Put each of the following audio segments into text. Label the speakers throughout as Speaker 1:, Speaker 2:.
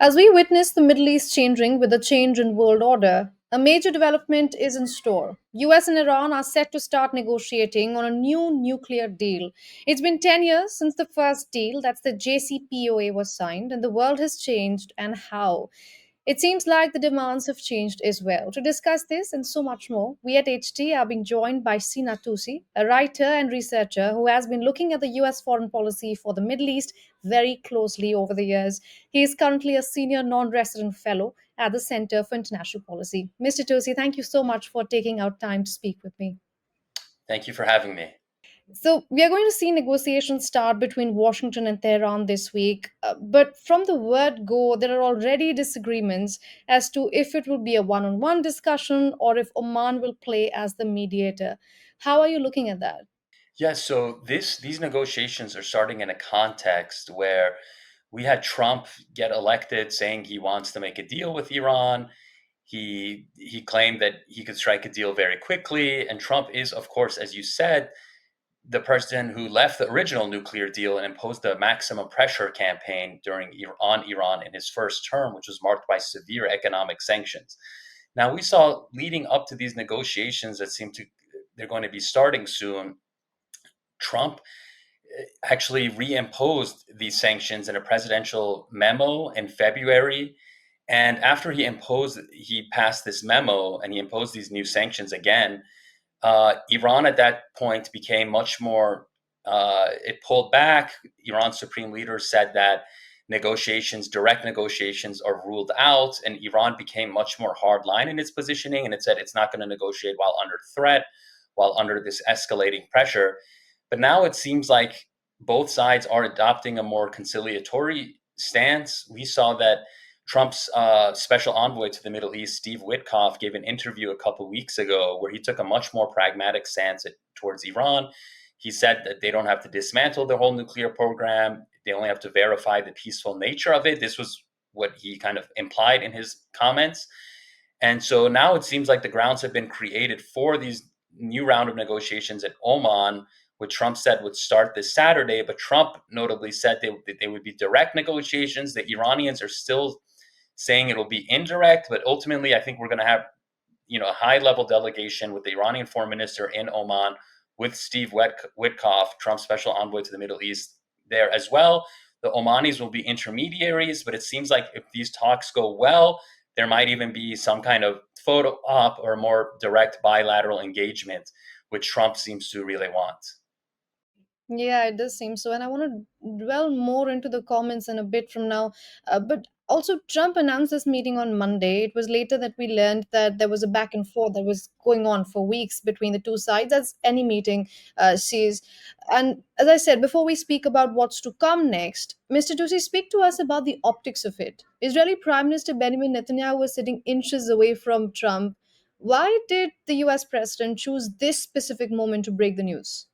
Speaker 1: As we witness the Middle East changing with a change in world order, a major development is in store. US and Iran are set to start negotiating on a new nuclear deal. It's been 10 years since the first deal, that's the JCPOA, was signed, and the world has changed and how. It seems like the demands have changed as well. To discuss this and so much more, we at HT are being joined by Sina Toossi, a writer and researcher who has been looking at the US foreign policy for the Middle East very closely over the years. He is currently a senior non resident fellow at the Center for International Policy. Mr. Toossi, thank you so much for taking out time to speak with me.
Speaker 2: Thank you for having me.
Speaker 1: So, we are going to see negotiations start between Washington and Tehran this week. But from the word go, there are already disagreements as to if it will be a one on one discussion or if Oman will play as the mediator. How are you looking at that?
Speaker 2: Yeah, so these negotiations are starting in a context where we had Trump get elected saying he wants to make a deal with Iran. He claimed that he could strike a deal very quickly, and Trump is, of course, as you said, the president who left the original nuclear deal and imposed a maximum pressure campaign on Iran in his first term, which was marked by severe economic sanctions. Now we saw leading up to these negotiations that seem to they're going to be starting soon. Trump actually reimposed these sanctions in a presidential memo in February. And after he passed this memo and he imposed these new sanctions again. Iran at that point became much more, it pulled back. Iran's supreme leader said that direct negotiations are ruled out, and Iran became much more hardline in its positioning. And it said it's not going to negotiate while under threat, while under this escalating pressure. But now it seems like both sides are adopting a more conciliatory stance. We saw that Trump's special envoy to the Middle East, Steve Witkoff, gave an interview a couple weeks ago where he took a much more pragmatic stance towards Iran. He said that they don't have to dismantle their whole nuclear program. They only have to verify the peaceful nature of it. This was what he kind of implied in his comments. And so now it seems like the grounds have been created for these new round of negotiations at Oman, which Trump said would start this Saturday. But Trump notably said they would be direct negotiations. The Iranians are still saying it'll be indirect, but ultimately, I think we're going to have a high level delegation with the Iranian foreign minister in Oman, with Steve Witkoff, Trump's special envoy to the Middle East, there as well. The Omanis will be intermediaries, but it seems like if these talks go well, there might even be some kind of photo op or more direct bilateral engagement, which Trump seems to really want.
Speaker 1: Yeah, it does seem so. And I want to dwell more into the comments in a bit from now. But also, Trump announced this meeting on Monday. It was later that we learned that there was a back and forth that was going on for weeks between the two sides, as any meeting sees. And as I said, before we speak about what's to come next, Mr. Tusi, speak to us about the optics of it. Israeli Prime Minister Benjamin Netanyahu was sitting inches away from Trump. Why did the US president choose this specific moment to break the news?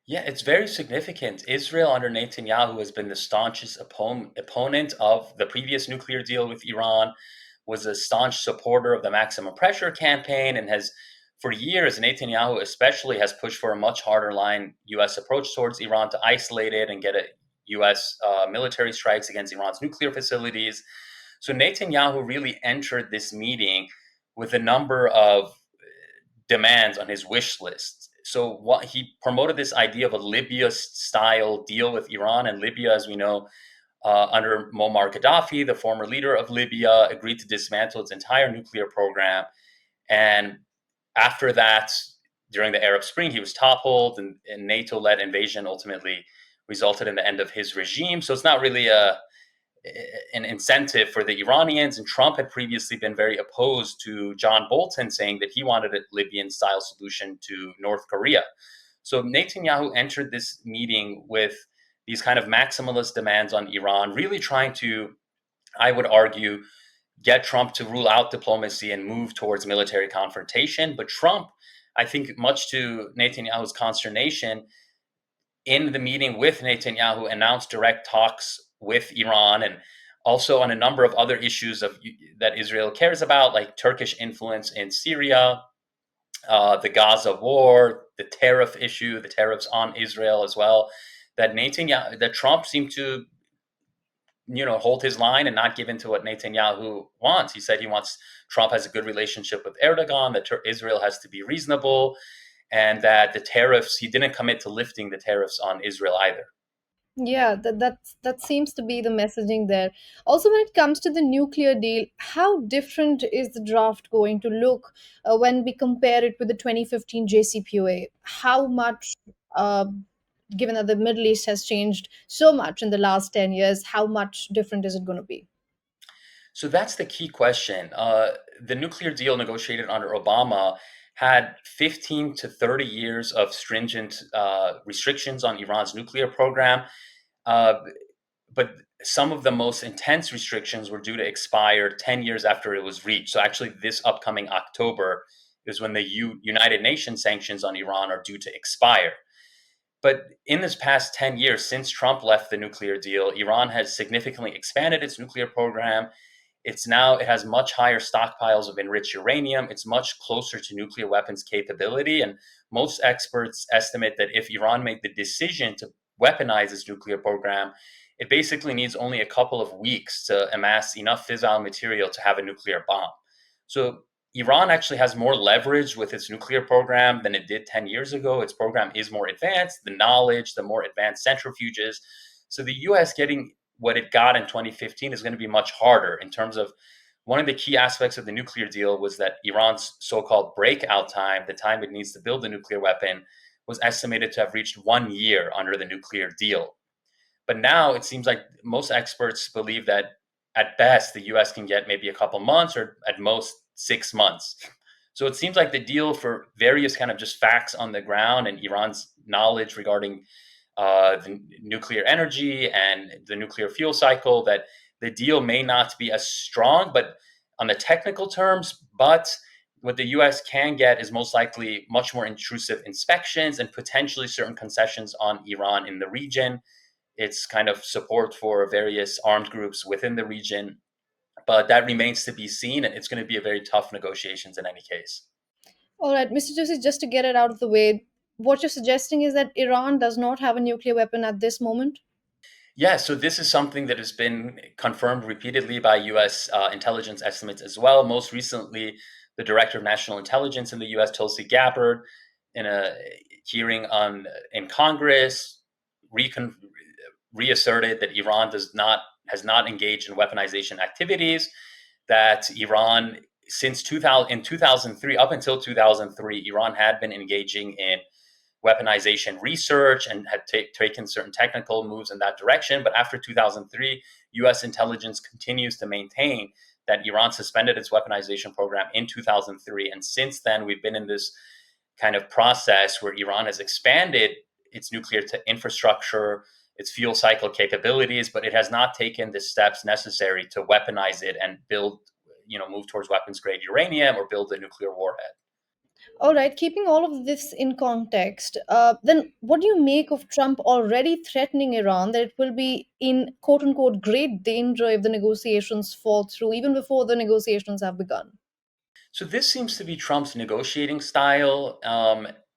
Speaker 2: Yeah, it's very significant. Israel under Netanyahu has been the staunchest opponent of the previous nuclear deal with Iran, was a staunch supporter of the maximum pressure campaign, and has, for years, Netanyahu especially has pushed for a much harder line U.S. approach towards Iran to isolate it and get a U.S. Military strikes against Iran's nuclear facilities. So Netanyahu really entered this meeting with a number of demands on his wish list. So what he promoted this idea of a Libya style deal with Iran, and Libya, as we know, under Muammar Gaddafi, the former leader of Libya, agreed to dismantle its entire nuclear program. And after that, during the Arab Spring, he was toppled, and NATO-led invasion ultimately resulted in the end of his regime. So it's not really an incentive for the Iranians. And Trump had previously been very opposed to John Bolton saying that he wanted a Libyan style solution to North Korea. So Netanyahu entered this meeting with these kind of maximalist demands on Iran, really trying to, I would argue, get Trump to rule out diplomacy and move towards military confrontation. But Trump, I think, much to Netanyahu's consternation, in the meeting with Netanyahu, announced direct talks with Iran, and also on a number of other issues that Israel cares about, like Turkish influence in Syria, the Gaza war, the tariff issue, the tariffs on Israel as well. That Trump seemed to hold his line and not give in to what Netanyahu wants. He said he wants Trump has a good relationship with Erdogan, that Israel has to be reasonable, and that the tariffs, he didn't commit to lifting the tariffs on Israel either.
Speaker 1: Yeah, that seems to be the messaging there. Also, when it comes to the nuclear deal, how different is the draft going to look when we compare it with the 2015 JCPOA? How much, uh, given that the Middle East has changed so much in the last 10 years, how much different is it going to be?
Speaker 2: So that's the key question. The nuclear deal negotiated under Obama had 15 to 30 years of stringent restrictions on Iran's nuclear program. Uh, but some of the most intense restrictions were due to expire 10 years after it was reached. So actually, this upcoming October is when the United Nations sanctions on Iran are due to expire. But in this past 10 years, since Trump left the nuclear deal, Iran has significantly expanded its nuclear program. It has much higher stockpiles of enriched uranium. It's much closer to nuclear weapons capability. And most experts estimate that if Iran made the decision to weaponize its nuclear program, it basically needs only a couple of weeks to amass enough fissile material to have a nuclear bomb. So Iran actually has more leverage with its nuclear program than it did 10 years ago. Its program is more advanced, the knowledge, the more advanced centrifuges. So the US getting what it got in 2015 is going to be much harder in terms of one of the key aspects of the nuclear deal was that Iran's so-called breakout time, the time it needs to build a nuclear weapon, was estimated to have reached 1 year under the nuclear deal. But now it seems like most experts believe that at best the US can get maybe a couple months or at most 6 months. So it seems like the deal, for various kind of just facts on the ground and Iran's knowledge regarding the nuclear energy and the nuclear fuel cycle, that the deal may not be as strong, but on the technical terms, but what the US can get is most likely much more intrusive inspections and potentially certain concessions on Iran in the region. It's kind of support for various armed groups within the region, but that remains to be seen, and it's going to be a very tough negotiations in any case.
Speaker 1: All right, Mr. Joshi, just to get it out of the way, what you're suggesting is that Iran does not have a nuclear weapon at this moment?
Speaker 2: Yeah, so this is something that has been confirmed repeatedly by U.S. Intelligence estimates as well. Most recently, the Director of National Intelligence in the U.S., Tulsi Gabbard, in a hearing in Congress, recon, reasserted that Iran does not has not engaged in weaponization activities. That Iran, since 2000, in 2003, up until 2003, Iran had been engaging in weaponization research and had taken certain technical moves in that direction. But after 2003, US intelligence continues to maintain that Iran suspended its weaponization program in 2003. And since then, we've been in this kind of process where Iran has expanded its nuclear infrastructure, its fuel cycle capabilities, but it has not taken the steps necessary to weaponize it and move towards weapons grade uranium or build a nuclear warhead.
Speaker 1: All right, keeping all of this in context, then what do you make of Trump already threatening Iran that it will be in quote unquote great danger if the negotiations fall through, even before the negotiations have begun?
Speaker 2: So this seems to be Trump's negotiating style.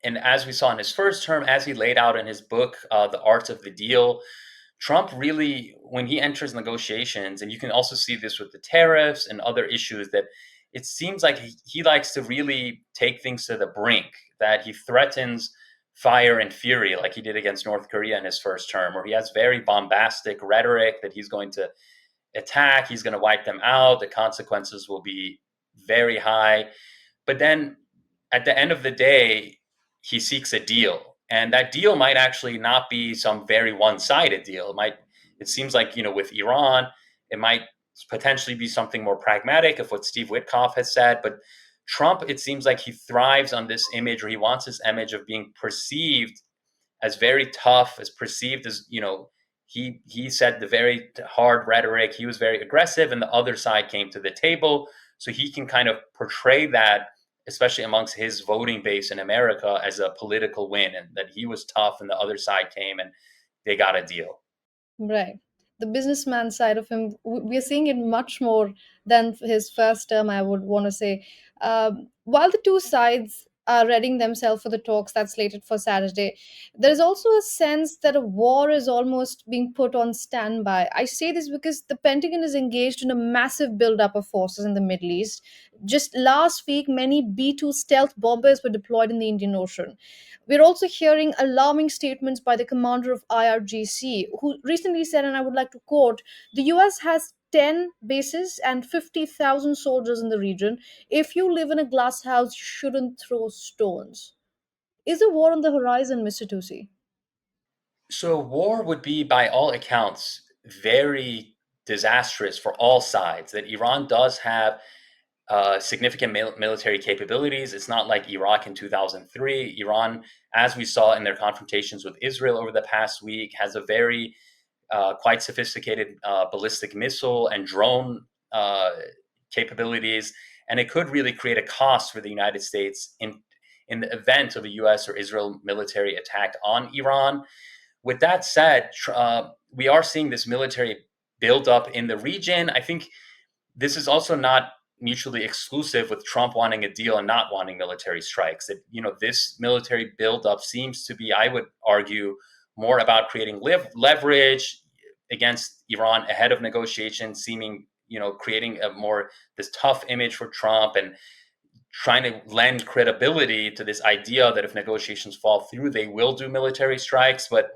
Speaker 2: And as we saw in his first term, as he laid out in his book, The Art of the Deal, Trump really, when he enters negotiations, and you can also see this with the tariffs and other issues, that it seems like he likes to really take things to the brink, that he threatens fire and fury like he did against North Korea in his first term, where he has very bombastic rhetoric that he's going to attack, he's going to wipe them out, the consequences will be very high. But then at the end of the day, he seeks a deal. And that deal might actually not be some very one-sided deal. It seems like, with Iran, it might potentially be something more pragmatic of what Steve Witkoff has said. But Trump, it seems like he thrives on this image, or he wants this image of being perceived as very tough, as perceived as, he said the very hard rhetoric, he was very aggressive, and the other side came to the table. So he can kind of portray that, especially amongst his voting base in America, as a political win, and that he was tough and the other side came and they got a deal.
Speaker 1: Right. The businessman side of him, we're seeing it much more than his first term, I would want to say. While the two sides are readying themselves for the talks that's slated for Saturday. There is also a sense that a war is almost being put on standby. I say this because the Pentagon is engaged in a massive buildup of forces in the Middle East. Just last week, many B 2 stealth bombers were deployed in the Indian Ocean. We're also hearing alarming statements by the commander of IRGC, who recently said, and I would like to quote, the US has 10 bases and 50,000 soldiers in the region. If you live in a glass house, you shouldn't throw stones. Is a war on the horizon, Mr. Tusi?
Speaker 2: So war would be, by all accounts, very disastrous for all sides. That Iran does have significant military capabilities. It's not like Iraq in 2003. Iran, as we saw in their confrontations with Israel over the past week, has a very quite sophisticated ballistic missile and drone uh, capabilities, and it could really create a cost for the United States in the event of a U.S. or Israel military attack on Iran. With that said, we are seeing this military buildup in the region. I think this is also not mutually exclusive with Trump wanting a deal and not wanting military strikes. That this military buildup seems to be, I would argue, more about creating leverage against Iran ahead of negotiations, seeming creating a more this tough image for Trump and trying to lend credibility to this idea that if negotiations fall through, they will do military strikes. But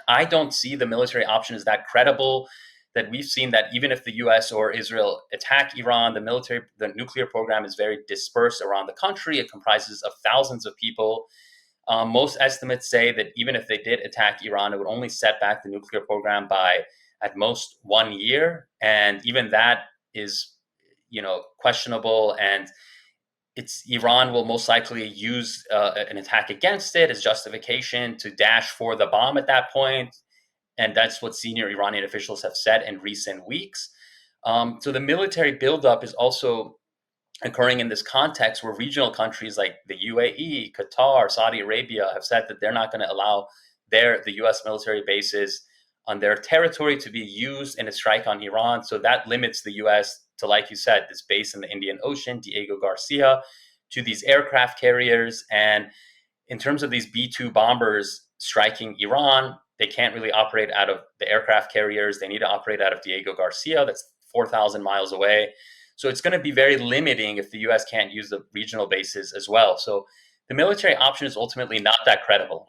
Speaker 2: I don't see the military option as that credible. That we've seen that even if the U.S. or Israel attack Iran, the nuclear program is very dispersed around the country. It comprises of thousands of people. Most estimates say that even if they did attack Iran, it would only set back the nuclear program by at most 1 year, and even that is, questionable. And it's Iran will most likely use an attack against it as justification to dash for the bomb at that point, and that's what senior Iranian officials have said in recent weeks. So the military buildup is also occurring in this context where regional countries like the UAE, Qatar, Saudi Arabia have said that they're not going to allow the U.S. military bases on their territory to be used in a strike on Iran. So that limits the U.S. to, like you said, this base in the Indian Ocean, Diego Garcia, to these aircraft carriers. And in terms of these B 2 bombers striking Iran, they can't really operate out of the aircraft carriers. They need to operate out of Diego Garcia. That's 4,000 miles away. So it's going to be very limiting if the US can't use the regional bases as well. So the military option is ultimately not that credible.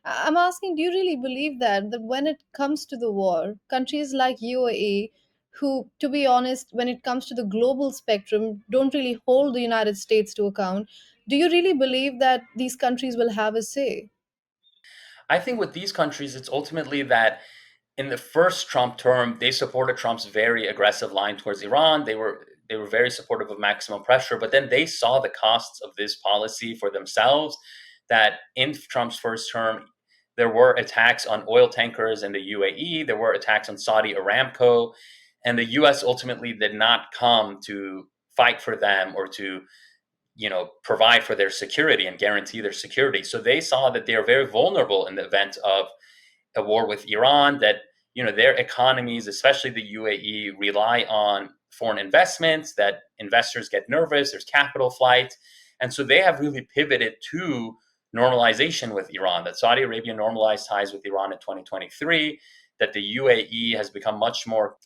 Speaker 1: I'm asking, do you really believe that when it comes to the war, countries like UAE, who, to be honest, when it comes to the global spectrum, don't really hold the United States to account, do you really believe that these countries will have a say?
Speaker 2: I think with these countries, it's ultimately that in the first Trump term, they supported Trump's very aggressive line towards Iran. They were very supportive of maximum pressure, but then they saw the costs of this policy for themselves. That in Trump's first term, there were attacks on oil tankers in the UAE. There were attacks on Saudi Aramco, and the U.S. ultimately did not come to fight for them or to provide for their security and guarantee their security. So they saw that they are very vulnerable in the event of a war with Iran, that their economies, especially the UAE, rely on foreign investments, that investors get nervous, there's capital flight. And so they have really pivoted to normalization with Iran, that Saudi Arabia normalized ties with Iran in 2023, that the UAE has become much more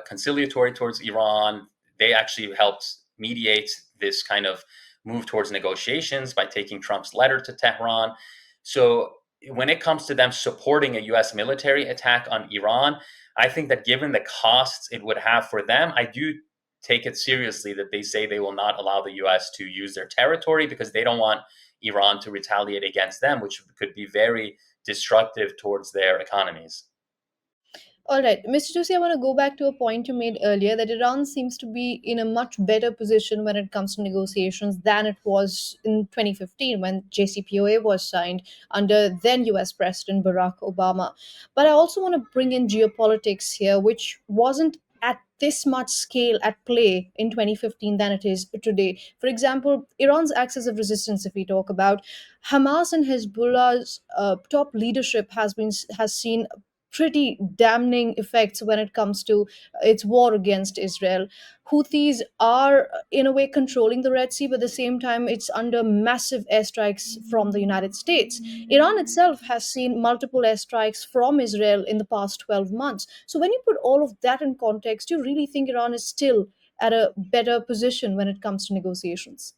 Speaker 2: conciliatory towards Iran. They actually helped mediate this kind of move towards negotiations by taking Trump's letter to Tehran. So when it comes to them supporting a US military attack on Iran, I think that given the costs it would have for them, I do take it seriously that they say they will not allow the US to use their territory because they don't want Iran to retaliate against them, which could be very destructive towards their economies.
Speaker 1: All right, Mr. Tusi, I want to go back to a point you made earlier that Iran seems to be in a much better position when it comes to negotiations than it was in 2015 when JCPOA was signed under then US President Barack Obama. But I also want to bring in geopolitics here, which wasn't at this much scale at play in 2015 than it is today. For example, Iran's axis of resistance, if we talk about Hamas and Hezbollah's top leadership has seen pretty damning effects when it comes to its war against Israel. Houthis are, in a way, controlling the Red Sea, but at the same time, it's under massive airstrikes from the United States. Iran itself has seen multiple airstrikes from Israel in the past 12 months. So, when you put all of that in context, you really think Iran is still at a better position when it comes to negotiations.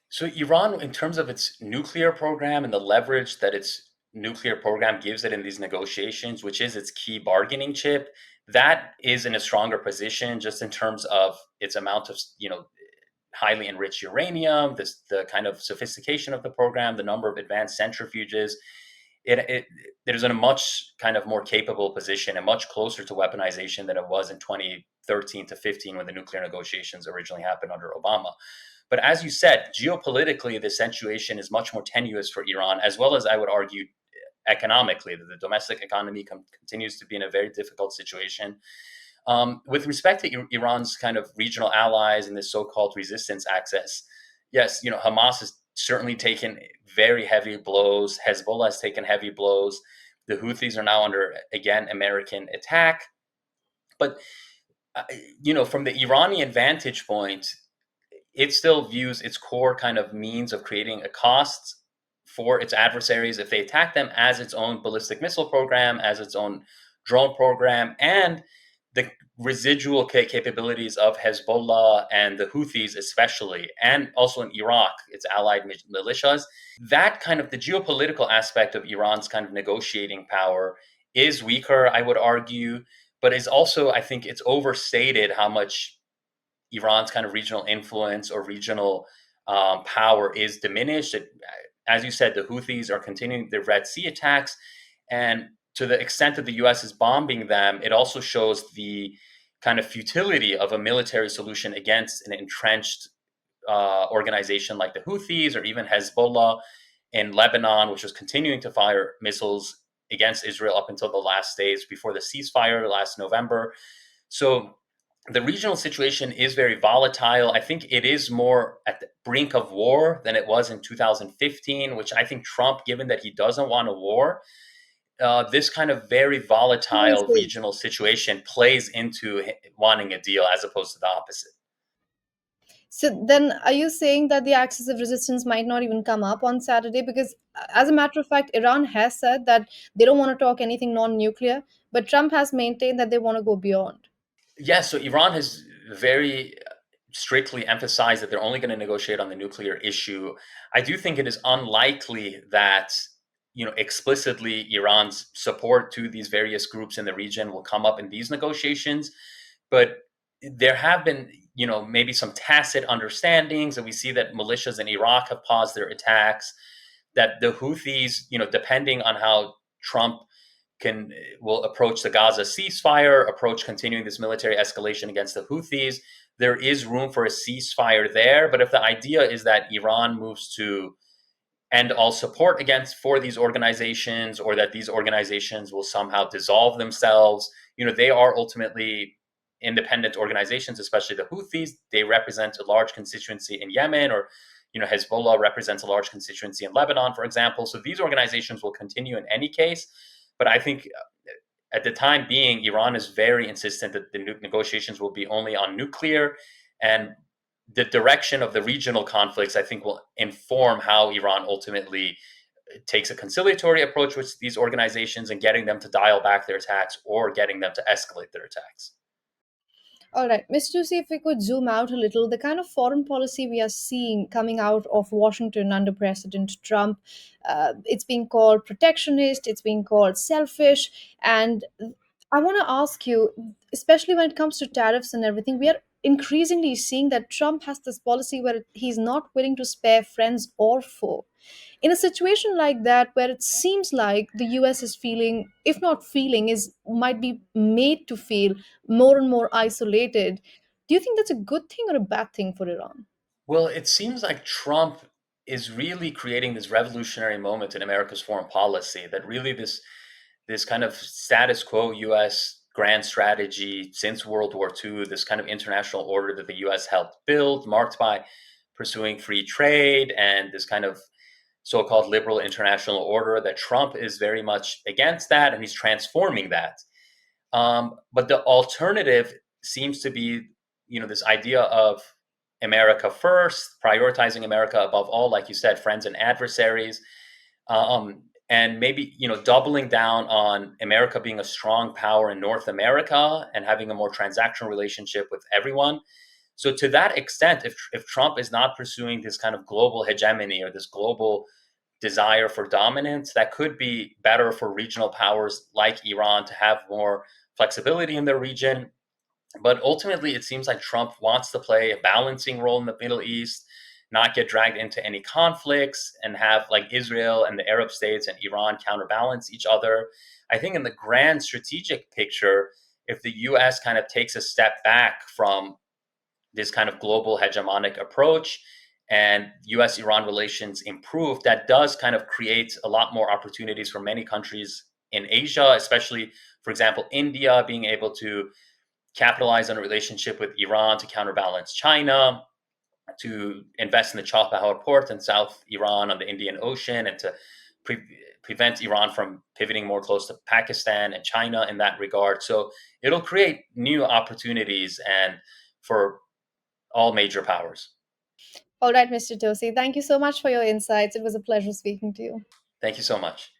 Speaker 2: So Iran, in terms of its nuclear program and the leverage that its nuclear program gives it in these negotiations, which is its key bargaining chip, that is in a stronger position just in terms of its amount of, highly enriched uranium, the kind of sophistication of the program, the number of advanced centrifuges. It is in a much kind of more capable position and much closer to weaponization than it was in 2013 to 15 when the nuclear negotiations originally happened under Obama. But as you said, geopolitically, the situation is much more tenuous for Iran, as well as I would argue economically. The domestic economy continues to be in a very difficult situation. With respect to Iran's kind of regional allies and this so-called resistance axis, yes, Hamas has certainly taken very heavy blows. Hezbollah has taken heavy blows. The Houthis are now under, again, American attack. But, from the Iranian vantage point, it still views its core kind of means of creating a cost for its adversaries if they attack them as its own ballistic missile program, as its own drone program, and the residual capabilities of Hezbollah and the Houthis, especially, and also in Iraq, its allied militias. That kind of the geopolitical aspect of Iran's kind of negotiating power is weaker, I would argue, but is also, I think, it's overstated how much Iran's kind of regional influence or regional power is diminished. As you said, the Houthis are continuing their Red Sea attacks. And to the extent that the US is bombing them, it also shows the kind of futility of a military solution against an entrenched organization like the Houthis or even Hezbollah in Lebanon, which was continuing to fire missiles against Israel up until the last days before the ceasefire last November. So the regional situation is very volatile. I think it is more at the brink of war than it was in 2015, which I think Trump, given that he doesn't want a war, this kind of very volatile regional situation plays into wanting a deal as opposed to the opposite.
Speaker 1: So then, are you saying that the axis of resistance might not even come up on Saturday? Because, as a matter of fact, Iran has said that they don't want to talk anything non-nuclear, but Trump has maintained that they want to go beyond.
Speaker 2: Yes, so Iran has very strictly emphasized that they're only going to negotiate on the nuclear issue. I do think it is unlikely that explicitly Iran's support to these various groups in the region will come up in these negotiations, but there have been maybe some tacit understandings, and we see that militias in Iraq have paused their attacks, that the Houthis, depending on how Trump can will approach the Gaza ceasefire, approach continuing this military escalation against the Houthis. There is room for a ceasefire there, but if the idea is that Iran moves to end all support against for these organizations, or that these organizations will somehow dissolve themselves, they are ultimately independent organizations, especially the Houthis. They represent a large constituency in Yemen, or Hezbollah represents a large constituency in Lebanon, for example. So these organizations will continue in any case. But I think at the time being, Iran is very insistent that the negotiations will be only on nuclear, and the direction of the regional conflicts, I think, will inform how Iran ultimately takes a conciliatory approach with these organizations and getting them to dial back their attacks or getting them to escalate their attacks.
Speaker 1: All right, Mr. Tusi, if we could zoom out a little, the kind of foreign policy we are seeing coming out of Washington under President Trump, it's being called protectionist, it's being called selfish, and I want to ask you, especially when it comes to tariffs and everything, we are increasingly seeing that Trump has this policy where he's not willing to spare friends or foe. In a situation like that, where it seems like the US is feeling, if not feeling, is might be made to feel more and more isolated, do you think that's a good thing or a bad thing for Iran?
Speaker 2: Well, it seems like Trump is really creating this revolutionary moment in America's foreign policy, that really this kind of status quo US grand strategy since World War II, this kind of international order that the US helped build, marked by pursuing free trade and this kind of so-called liberal international order, that Trump is very much against that and he's transforming that. But the alternative seems to be, this idea of America first, prioritizing America above all, like you said, friends and adversaries, and maybe doubling down on America being a strong power in North America and having a more transactional relationship with everyone. So to that extent, if Trump is not pursuing this kind of global hegemony or this global desire for dominance, that could be better for regional powers like Iran to have more flexibility in the region. But ultimately, it seems like Trump wants to play a balancing role in the Middle East, not get dragged into any conflicts, and have like Israel and the Arab states and Iran counterbalance each other. I think in the grand strategic picture, if the US kind of takes a step back from this kind of global hegemonic approach and US Iran relations improve, that does kind of create a lot more opportunities for many countries in Asia, especially, for example, India being able to capitalize on a relationship with Iran to counterbalance China, to invest in the Chabahar port in South Iran on the Indian Ocean, and to pre- prevent Iran from pivoting more close to Pakistan and China in that regard. So it'll create new opportunities and for all major powers.
Speaker 1: All right, Mr. Tosi, thank you so much for your insights. It was a pleasure speaking to you.
Speaker 2: Thank you so much.